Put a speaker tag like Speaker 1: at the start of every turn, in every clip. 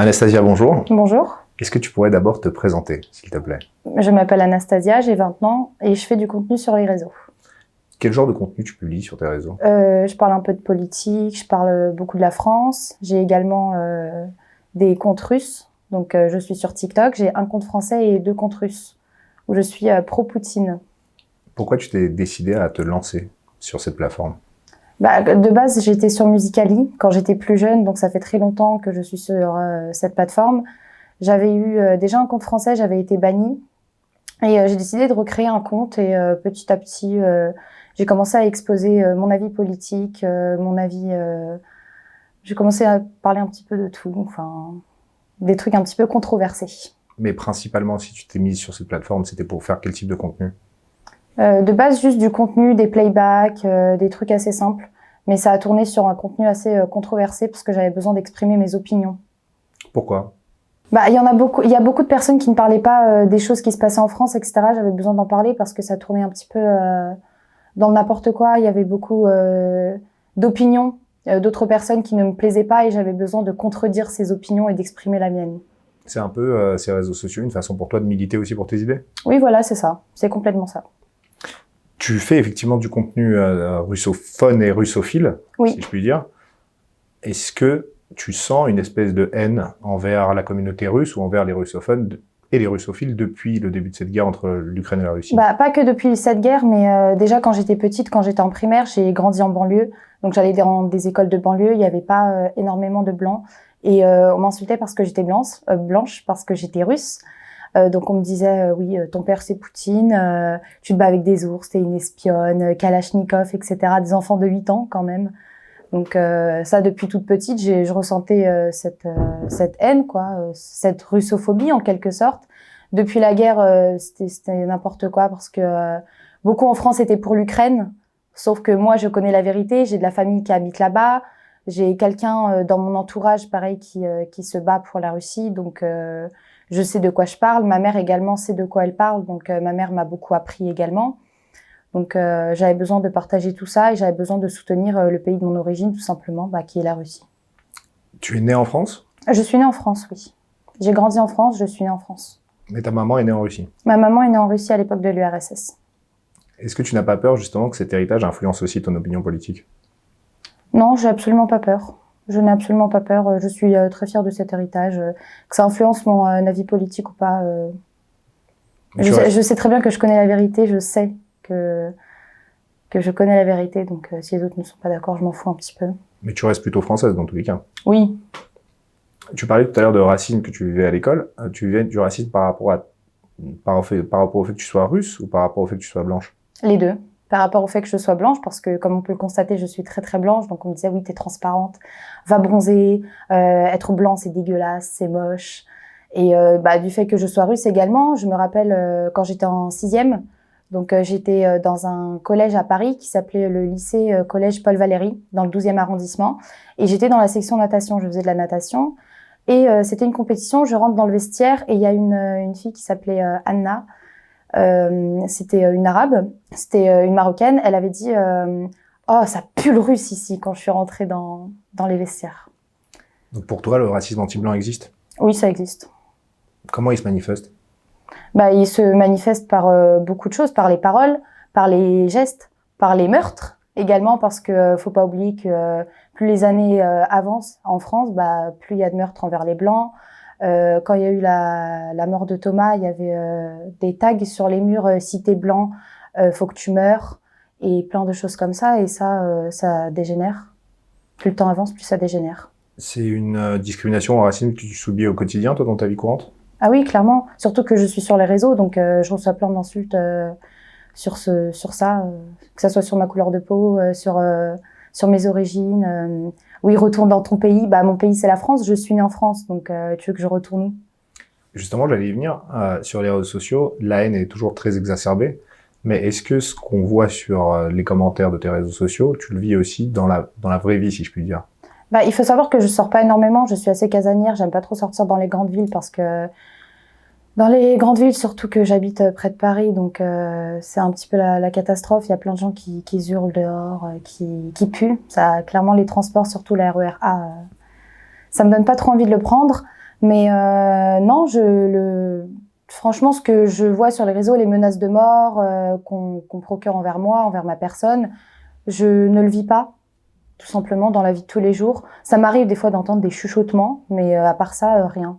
Speaker 1: Anastasia, bonjour.
Speaker 2: Bonjour,
Speaker 1: Est-ce que tu pourrais d'abord te présenter, s'il te plaît?
Speaker 2: je m'appelle Anastasia, j'ai 20 ans et je fais du contenu sur les réseaux.
Speaker 1: Quel genre de contenu tu publies sur tes réseaux?
Speaker 2: Je parle un peu de politique, je parle beaucoup de la France. J'ai également des comptes russes. Donc je suis sur TikTok, j'ai un compte français et 2 comptes russes où je suis pro-Poutine.
Speaker 1: Pourquoi tu t'es décidé à te lancer sur cette plateforme?
Speaker 2: De base, j'étais sur Musical.ly quand j'étais plus jeune, donc ça fait très longtemps que je suis sur cette plateforme. J'avais eu déjà un compte français, j'avais été bannie. Et j'ai décidé de recréer un compte et petit à petit, j'ai commencé à exposer mon avis politique, mon avis... j'ai commencé à parler un petit peu de tout, enfin, des trucs un petit peu controversés.
Speaker 1: Mais principalement, si tu t'es mise sur cette plateforme, c'était pour faire quel type de contenu?
Speaker 2: De base, juste du contenu, des playbacks, des trucs assez simples. Mais ça a tourné sur un contenu assez controversé parce que j'avais besoin d'exprimer mes opinions.
Speaker 1: Pourquoi?
Speaker 2: Il y a beaucoup de personnes qui ne parlaient pas des choses qui se passaient en France, etc. J'avais besoin d'en parler parce que ça tournait un petit peu dans n'importe quoi. Il y avait beaucoup d'opinions d'autres personnes qui ne me plaisaient pas et j'avais besoin de contredire ces opinions et d'exprimer la mienne.
Speaker 1: C'est un peu ces réseaux sociaux, une façon pour toi de militer aussi pour tes idées?
Speaker 2: Oui, voilà, c'est ça. C'est complètement ça.
Speaker 1: Tu fais effectivement du contenu russophone et russophile,
Speaker 2: Oui.
Speaker 1: si je puis dire. Est-ce que tu sens une espèce de haine envers la communauté russe ou envers les russophones et les russophiles depuis le début de cette guerre entre l'Ukraine et la Russie?
Speaker 2: Pas que depuis cette guerre, mais déjà quand j'étais petite, quand j'étais en primaire, j'ai grandi en banlieue. Donc j'allais dans des écoles de banlieue, il n'y avait pas énormément de blancs. Et on m'insultait parce que j'étais blanche, parce que j'étais russe. Donc on me disait, oui, ton père c'est Poutine, tu te bats avec des ours, t'es une espionne, Kalachnikov, etc. Des enfants de 8 ans quand même. Donc ça, depuis toute petite, je ressentais cette haine, quoi, cette russophobie en quelque sorte. Depuis la guerre, c'était n'importe quoi parce que beaucoup en France étaient pour l'Ukraine, sauf que moi, je connais la vérité, j'ai de la famille qui habite là-bas, j'ai quelqu'un dans mon entourage, pareil, qui se bat pour la Russie, donc je sais de quoi je parle. Ma mère également sait de quoi elle parle, donc ma mère m'a beaucoup appris également. Donc j'avais besoin de partager tout ça et j'avais besoin de soutenir le pays de mon origine, tout simplement, qui est la Russie.
Speaker 1: Tu es née en France?
Speaker 2: Je suis née en France, oui. J'ai grandi en France, je suis née en France.
Speaker 1: Mais ta maman est née en Russie?
Speaker 2: Ma maman est née en Russie à l'époque de l'URSS.
Speaker 1: Est-ce que tu n'as pas peur justement que cet héritage influence aussi ton opinion politique?
Speaker 2: Non, j'ai absolument pas peur. Je n'ai absolument pas peur. Je suis très fière de cet héritage. Que ça influence mon avis politique ou pas. Je sais très bien que je connais la vérité. Je sais que je connais la vérité. Donc si les autres ne sont pas d'accord, je m'en fous un petit peu.
Speaker 1: Mais tu restes plutôt française dans tous les cas.
Speaker 2: Oui.
Speaker 1: Tu parlais tout à l'heure de racisme que tu vivais à l'école. Tu vivais du racisme par rapport au fait que tu sois russe ou par rapport au fait que tu sois blanche?
Speaker 2: Les deux. Par rapport au fait que je sois blanche, parce que comme on peut le constater, je suis très très blanche, donc on me disait oui, t'es transparente, va bronzer, être blanc c'est dégueulasse, c'est moche. Et du fait que je sois russe également, je me rappelle quand j'étais en 6e, donc j'étais dans un collège à Paris qui s'appelait le lycée collège Paul Valéry, dans le 12e arrondissement, et j'étais dans la section natation, je faisais de la natation, et c'était une compétition, je rentre dans le vestiaire, et il y a une fille qui s'appelait Anna. C'était une arabe, c'était une marocaine, elle avait dit oh ça pue le russe ici quand je suis rentrée dans les vestiaires.
Speaker 1: Donc pour toi le racisme anti-blanc existe?
Speaker 2: Oui, ça existe.
Speaker 1: Comment il se manifeste?
Speaker 2: Il se manifeste par beaucoup de choses, par les paroles, par les gestes, par les meurtres également, parce que faut pas oublier que plus les années avancent en France, plus il y a de meurtres envers les blancs. Quand il y a eu la mort de Thomas, il y avait des tags sur les murs cité blanc, faut que tu meurs, et plein de choses comme ça, et ça dégénère. Plus le temps avance, plus ça dégénère.
Speaker 1: C'est une discrimination au racisme que tu subis au quotidien, toi, dans ta vie courante?
Speaker 2: Ah oui, clairement. Surtout que je suis sur les réseaux, donc je reçois plein d'insultes sur ça, que ça soit sur ma couleur de peau, sur mes origines. Oui, retourne dans ton pays. Mon pays, c'est la France. Je suis née en France, donc tu veux que je retourne où?
Speaker 1: Justement, j'allais y venir. Sur les réseaux sociaux, la haine est toujours très exacerbée. Mais est-ce que ce qu'on voit sur les commentaires de tes réseaux sociaux, tu le vis aussi dans la vraie vie, si je puis dire?
Speaker 2: Il faut savoir que je sors pas énormément. Je suis assez casanière. J'aime pas trop sortir dans les grandes villes parce que dans les grandes villes, surtout que j'habite près de Paris, donc c'est un petit peu la catastrophe. Il y a plein de gens qui hurlent dehors, qui puent. Ça, clairement, les transports, surtout la RER A, ça me donne pas trop envie de le prendre. Mais non, franchement, ce que je vois sur les réseaux, les menaces de mort qu'on procure envers moi, envers ma personne, je ne le vis pas, tout simplement, dans la vie de tous les jours. Ça m'arrive des fois d'entendre des chuchotements, mais à part ça, rien.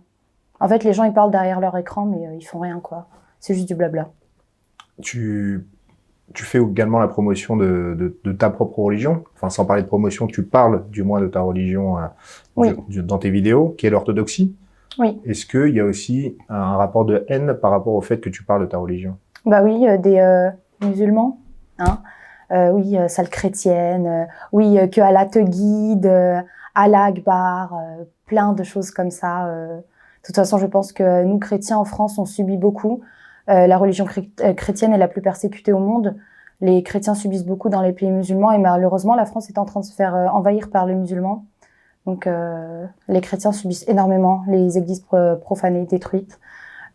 Speaker 2: En fait, les gens, ils parlent derrière leur écran, mais ils font rien, quoi. C'est juste du blabla.
Speaker 1: Tu fais également la promotion de ta propre religion, enfin sans parler de promotion, tu parles du moins de ta religion
Speaker 2: Oui.
Speaker 1: dans tes vidéos, qui est l'orthodoxie.
Speaker 2: Oui.
Speaker 1: Est-ce qu'il y a aussi un rapport de haine par rapport au fait que tu parles de ta religion?
Speaker 2: Bah oui, des musulmans, hein. Oui, sale chrétienne, oui, que Allah te guide, Allah Akbar, plein de choses comme ça. De toute façon, je pense que nous, chrétiens en France, on subit beaucoup. La religion chrétienne est la plus persécutée au monde. Les chrétiens subissent beaucoup dans les pays musulmans et malheureusement, la France est en train de se faire envahir par les musulmans. Donc, les chrétiens subissent énormément les églises profanées, détruites.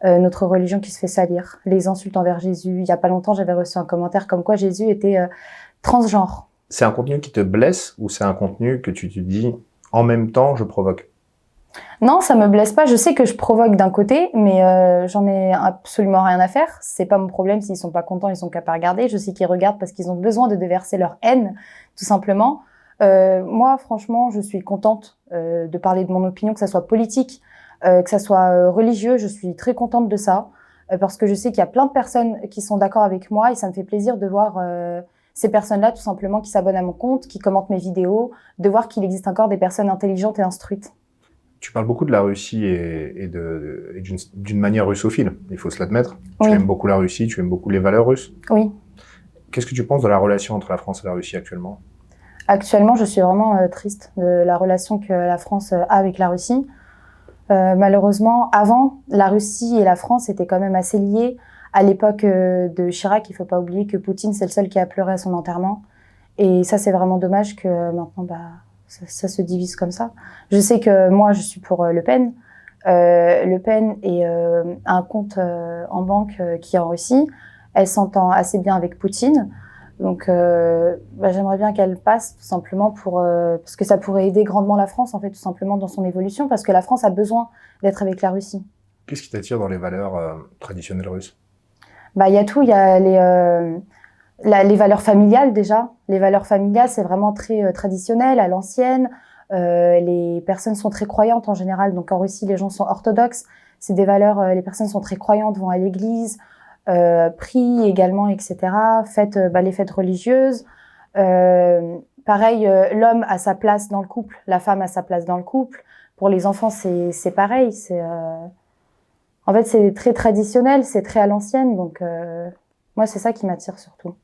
Speaker 2: Notre religion qui se fait salir, les insultes envers Jésus. Il y a pas longtemps, j'avais reçu un commentaire comme quoi Jésus était transgenre.
Speaker 1: C'est un contenu qui te blesse ou c'est un contenu que tu te dis en même temps je provoque?
Speaker 2: Non, ça me blesse pas. Je sais que je provoque d'un côté, mais j'en ai absolument rien à faire. C'est pas mon problème. S'ils sont pas contents, ils sont qu'à pas regarder. Je sais qu'ils regardent parce qu'ils ont besoin de déverser leur haine, tout simplement. Moi, franchement, je suis contente de parler de mon opinion, que ça soit politique, que ça soit religieux. Je suis très contente de ça parce que je sais qu'il y a plein de personnes qui sont d'accord avec moi et ça me fait plaisir de voir ces personnes-là, tout simplement, qui s'abonnent à mon compte, qui commentent mes vidéos, de voir qu'il existe encore des personnes intelligentes et instruites.
Speaker 1: Tu parles beaucoup de la Russie et d'une manière russophile, il faut se l'admettre.
Speaker 2: Oui.
Speaker 1: Tu aimes beaucoup la Russie, tu aimes beaucoup les valeurs russes.
Speaker 2: Oui.
Speaker 1: Qu'est-ce que tu penses de la relation entre la France et la Russie actuellement?
Speaker 2: Actuellement, je suis vraiment triste de la relation que la France a avec la Russie. Malheureusement, avant, la Russie et la France étaient quand même assez liées. À l'époque de Chirac, il faut pas oublier que Poutine, c'est le seul qui a pleuré à son enterrement. Et ça, c'est vraiment dommage que maintenant, ça se divise comme ça. Je sais que moi, je suis pour Le Pen. Le Pen est un compte en banque qui est en Russie. Elle s'entend assez bien avec Poutine. Donc, j'aimerais bien qu'elle passe, tout simplement, parce que ça pourrait aider grandement la France, en fait, tout simplement, dans son évolution, parce que la France a besoin d'être avec la Russie.
Speaker 1: Qu'est-ce qui t'attire dans les valeurs traditionnelles russes?
Speaker 2: Il y a tout. Il y a les valeurs familiales, déjà. Les valeurs familiales, c'est vraiment très traditionnel, à l'ancienne. Les personnes sont très croyantes, en général. Donc, en Russie, les gens sont orthodoxes. C'est des valeurs, les personnes sont très croyantes, vont à l'église, prient également, etc. Fêtent les fêtes religieuses. Pareil, l'homme a sa place dans le couple, la femme a sa place dans le couple. Pour les enfants, c'est pareil. En fait, c'est très traditionnel, c'est très à l'ancienne. Donc, moi, c'est ça qui m'attire surtout.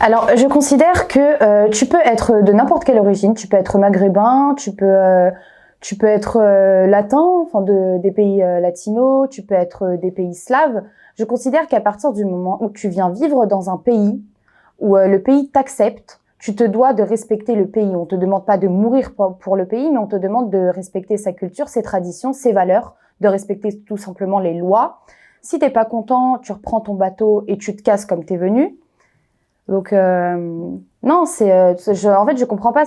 Speaker 2: Alors, je considère que tu peux être de n'importe quelle origine. Tu peux être maghrébin, tu peux être latin, enfin des pays latinos, tu peux être des pays slaves. Je considère qu'à partir du moment où tu viens vivre dans un pays, où le pays t'accepte, tu te dois de respecter le pays. On te demande pas de mourir pour le pays, mais on te demande de respecter sa culture, ses traditions, ses valeurs, de respecter tout simplement les lois. Si t'es pas content, tu reprends ton bateau et tu te casses comme t'es venu. Donc non, en fait, je comprends pas.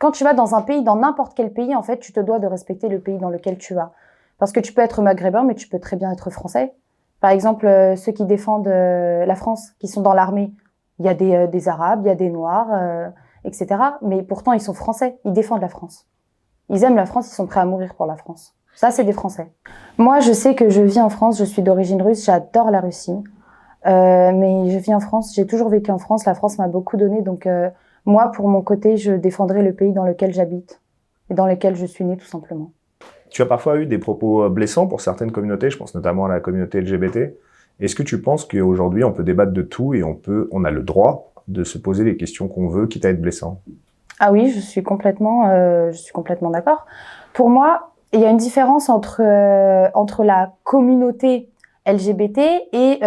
Speaker 2: Quand tu vas dans un pays, dans n'importe quel pays, en fait, tu te dois de respecter le pays dans lequel tu vas. Parce que tu peux être maghrébin, mais tu peux très bien être français. Par exemple, ceux qui défendent la France, qui sont dans l'armée, il y a des Arabes, il y a des Noirs, etc. Mais pourtant, ils sont français. Ils défendent la France. Ils aiment la France, ils sont prêts à mourir pour la France. Ça, c'est des Français. Moi, je sais que je vis en France, je suis d'origine russe, j'adore la Russie. Mais je vis en France, j'ai toujours vécu en France, la France m'a beaucoup donné, donc moi, pour mon côté, je défendrai le pays dans lequel j'habite et dans lequel je suis née, tout simplement.
Speaker 1: Tu as parfois eu des propos blessants pour certaines communautés, je pense notamment à la communauté LGBT. Est-ce que tu penses qu'aujourd'hui, on peut débattre de tout et on a le droit de se poser les questions qu'on veut, quitte à être blessant?
Speaker 2: Ah oui, je suis complètement d'accord. Pour moi, il y a une différence entre la communauté LGBT et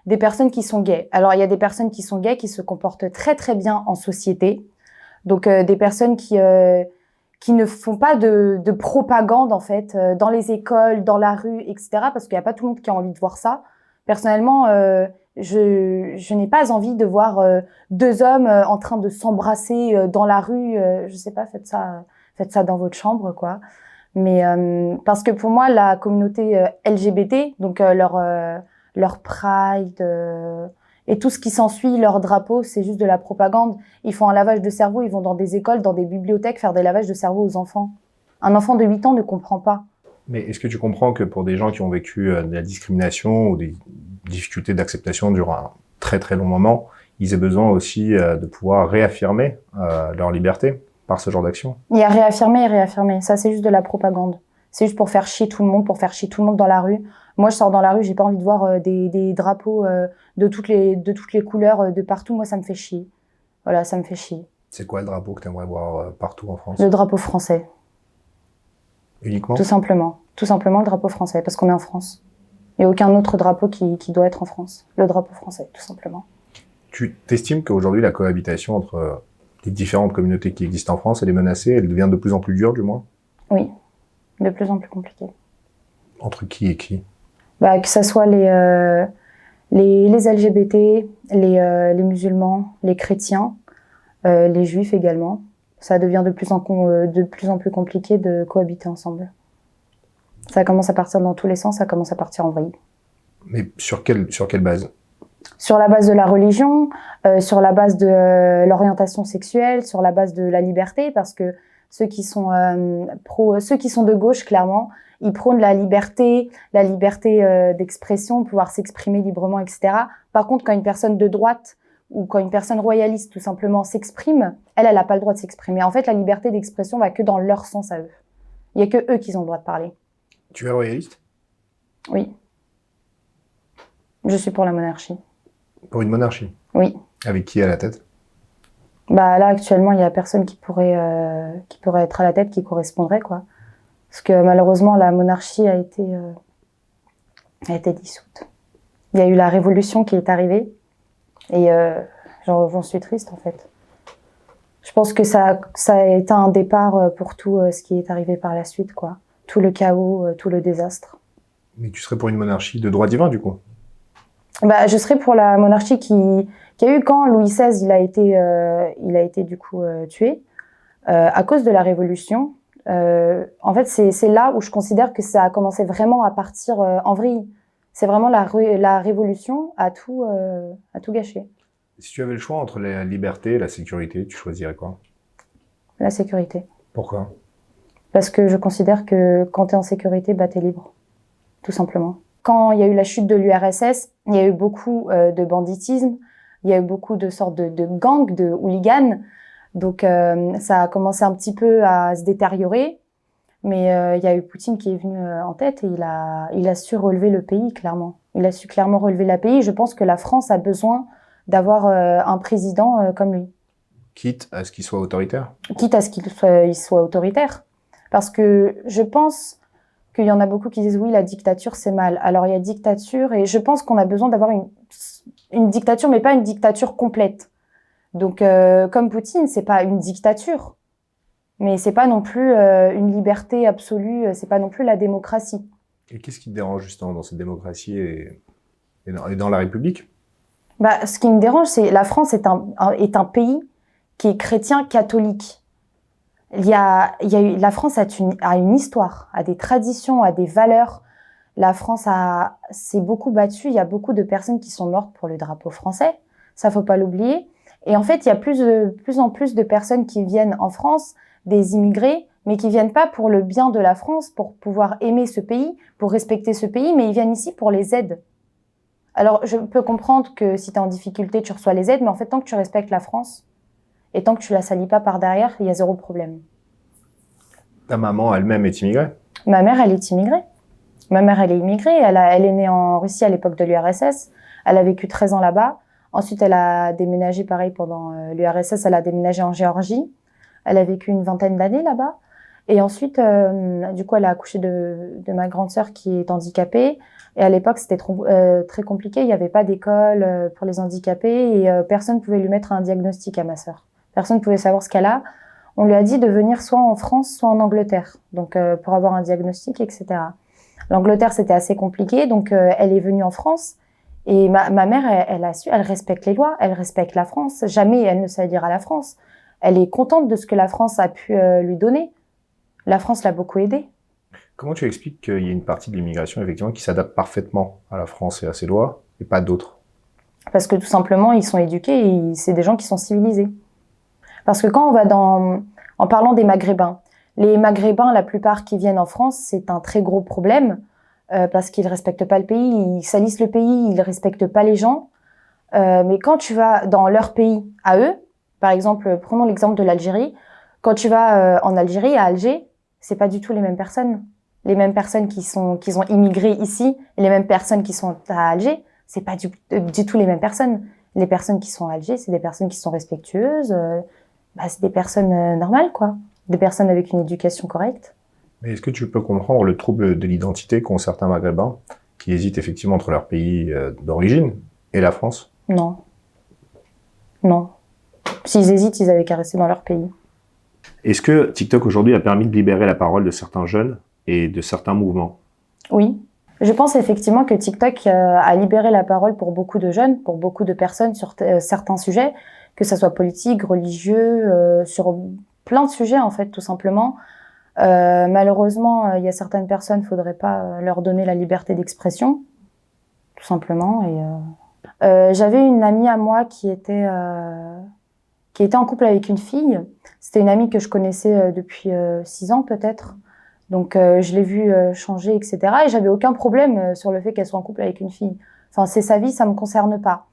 Speaker 2: des personnes qui sont gays. Alors, il y a des personnes qui sont gays qui se comportent très très bien en société. Donc, des personnes qui ne font pas de propagande, en fait, dans les écoles, dans la rue, etc. Parce qu'il n'y a pas tout le monde qui a envie de voir ça. Personnellement, je n'ai pas envie de voir deux hommes en train de s'embrasser dans la rue. Je sais pas, faites ça dans votre chambre, quoi. Mais parce que pour moi, la communauté LGBT, donc leur pride et tout ce qui s'ensuit, leur drapeau, c'est juste de la propagande. Ils font un lavage de cerveau, ils vont dans des écoles, dans des bibliothèques faire des lavages de cerveau aux enfants. Un enfant de 8 ans ne comprend pas.
Speaker 1: Mais est-ce que tu comprends que pour des gens qui ont vécu de la discrimination ou des difficultés d'acceptation durant un très très long moment, ils aient besoin aussi de pouvoir réaffirmer leur liberté par ce genre d'action?
Speaker 2: Il y a réaffirmer et réaffirmer. Ça, c'est juste de la propagande. C'est juste pour faire chier tout le monde, pour faire chier tout le monde dans la rue. Moi, je sors dans la rue, j'ai pas envie de voir des drapeaux de toutes les couleurs de partout. Moi, ça me fait chier. Voilà, ça me fait chier.
Speaker 1: C'est quoi le drapeau que tu aimerais voir partout en France?
Speaker 2: Le drapeau français.
Speaker 1: Uniquement?
Speaker 2: Tout simplement. Tout simplement le drapeau français, parce qu'on est en France. Il n'y a aucun autre drapeau qui doit être en France. Le drapeau français, tout simplement.
Speaker 1: Tu t'estimes qu'aujourd'hui, la cohabitation entre les différentes communautés qui existent en France, elle est menacée, elle devient de plus en plus dure, du moins?
Speaker 2: Oui, de plus en plus compliqué.
Speaker 1: Entre qui et qui?
Speaker 2: Bah, que ça soit les LGBT, les musulmans, les chrétiens, les juifs également. Ça devient de plus en plus compliqué de cohabiter ensemble. Ça commence à partir dans tous les sens, ça commence à partir en vrille.
Speaker 1: Mais sur quelle base?
Speaker 2: Sur la base de la religion, sur la base de l'orientation sexuelle, sur la base de la liberté, parce que ceux qui sont de gauche, clairement, ils prônent la liberté d'expression, pouvoir s'exprimer librement, etc. Par contre, quand une personne de droite ou quand une personne royaliste, tout simplement, s'exprime, elle n'a pas le droit de s'exprimer. En fait, la liberté d'expression va que dans leur sens à eux. Il n'y a que eux qui ont le droit de parler.
Speaker 1: Tu es royaliste?
Speaker 2: Oui. Je suis pour la monarchie.
Speaker 1: Pour une monarchie?
Speaker 2: Oui.
Speaker 1: Avec qui à la tête?
Speaker 2: Bah là, actuellement, il y a personne qui pourrait être à la tête, qui correspondrait, quoi. Parce que malheureusement, la monarchie a été dissoute. Il y a eu la révolution qui est arrivée. Et j'en suis triste, en fait. Je pense que ça a été un départ pour tout ce qui est arrivé par la suite, quoi. Tout le chaos, tout le désastre.
Speaker 1: Mais tu serais pour une monarchie de droit divin, du coup?
Speaker 2: Bah, je serais pour la monarchie qui a eu quand Louis XVI il a été du coup tué à cause de la Révolution. En fait, c'est là où je considère que ça a commencé vraiment à partir en vrille. C'est vraiment la Révolution à tout gâché.
Speaker 1: Si tu avais le choix entre la liberté et la sécurité, tu choisirais quoi?
Speaker 2: La sécurité.
Speaker 1: Pourquoi?
Speaker 2: Parce que je considère que quand tu es en sécurité, bah, tu es libre, tout simplement. Quand il y a eu la chute de l'URSS, il y a eu beaucoup de banditisme, il y a eu beaucoup de sortes de gangs, de hooligans. Donc ça a commencé un petit peu à se détériorer. Mais il y a eu Poutine qui est venu en tête et il a su relever le pays, clairement. Il a su clairement relever le pays. Je pense que la France a besoin d'avoir un président comme lui.
Speaker 1: Quitte à ce qu'il soit autoritaire?
Speaker 2: Quitte à ce qu'il soit autoritaire. Parce que je pense qu'il y en a beaucoup qui disent oui, la dictature, c'est mal. Alors, il y a dictature et je pense qu'on a besoin d'avoir une dictature, mais pas une dictature complète. Donc, comme Poutine, c'est pas une dictature, mais c'est pas non plus une liberté absolue, c'est pas non plus la démocratie.
Speaker 1: Et qu'est-ce qui te dérange justement dans cette démocratie et dans la République?
Speaker 2: Bah, ce qui me dérange, c'est la France est un pays qui est chrétien catholique. La France a une histoire, a des traditions, a des valeurs. La France s'est beaucoup battue. Il y a beaucoup de personnes qui sont mortes pour le drapeau français. Ça, faut pas l'oublier. Et en fait, il y a plus en plus de personnes qui viennent en France, des immigrés, mais qui viennent pas pour le bien de la France, pour pouvoir aimer ce pays, pour respecter ce pays, mais ils viennent ici pour les aides. Alors, je peux comprendre que si tu es en difficulté, tu reçois les aides, mais en fait, tant que tu respectes la France, et tant que tu la salis pas par derrière, il y a zéro problème.
Speaker 1: Ta maman elle-même est immigrée?
Speaker 2: Ma mère, elle est immigrée. Ma mère, elle est immigrée. Elle est née en Russie à l'époque de l'URSS. Elle a vécu 13 ans là-bas. Ensuite, elle a déménagé, pareil, pendant l'URSS. Elle a déménagé en Géorgie. Elle a vécu une vingtaine d'années là-bas. Et ensuite, du coup, elle a accouché de ma grande sœur qui est handicapée. Et à l'époque, c'était très compliqué. Il n'y avait pas d'école pour les handicapés et personne ne pouvait lui mettre un diagnostic à ma sœur. Personne ne pouvait savoir ce qu'elle a. On lui a dit de venir soit en France, soit en Angleterre, donc pour avoir un diagnostic, etc. L'Angleterre, c'était assez compliqué, donc elle est venue en France. Et ma mère, elle respecte les lois, elle respecte la France. Jamais elle ne sait dire à la France. Elle est contente de ce que la France a pu lui donner. La France l'a beaucoup aidée.
Speaker 1: Comment tu expliques qu'il y a une partie de l'immigration, effectivement, qui s'adapte parfaitement à la France et à ses lois, et pas d'autres?
Speaker 2: Parce que tout simplement, ils sont éduqués et c'est des gens qui sont civilisés. Parce que quand on va en parlant des Maghrébins, les Maghrébins, la plupart qui viennent en France, c'est un très gros problème parce qu'ils respectent pas le pays, ils salissent le pays, ils respectent pas les gens. Mais quand tu vas dans leur pays à eux, par exemple, prenons l'exemple de l'Algérie, quand tu vas en Algérie, à Alger, c'est pas du tout les mêmes personnes. Les mêmes personnes qui ont immigré ici et les mêmes personnes qui sont à Alger, c'est pas du tout les mêmes personnes. Les personnes qui sont à Alger, c'est des personnes qui sont respectueuses, c'est des personnes normales, quoi. Des personnes avec une éducation correcte.
Speaker 1: Mais est-ce que tu peux comprendre le trouble de l'identité qu'ont certains Maghrébins qui hésitent effectivement entre leur pays d'origine et la France?
Speaker 2: Non. Non. S'ils hésitent, ils avaient qu'à rester dans leur pays.
Speaker 1: Est-ce que TikTok aujourd'hui a permis de libérer la parole de certains jeunes et de certains mouvements?
Speaker 2: Oui. Je pense effectivement que TikTok a libéré la parole pour beaucoup de jeunes, pour beaucoup de personnes sur certains sujets, que ça soit politique, religieux, sur plein de sujets en fait, tout simplement. Malheureusement, il y a certaines personnes, il faudrait pas leur donner la liberté d'expression, tout simplement. Et j'avais une amie à moi qui était en couple avec une fille. C'était une amie que je connaissais depuis 6 ans peut-être. Donc je l'ai vue changer, etc. Et j'avais aucun problème sur le fait qu'elle soit en couple avec une fille. Enfin, c'est sa vie, ça me concerne pas.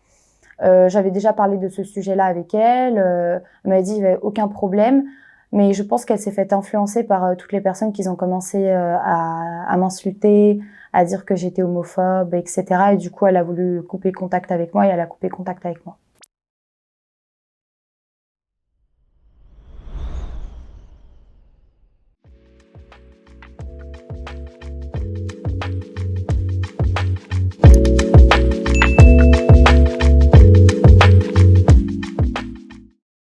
Speaker 2: J'avais déjà parlé de ce sujet-là avec elle. Elle m'a dit il n'y avait aucun problème. Mais je pense qu'elle s'est fait influencer par toutes les personnes qui ont commencé à m'insulter, à dire que j'étais homophobe, etc. Et du coup, elle a voulu couper contact avec moi et elle a coupé contact avec moi.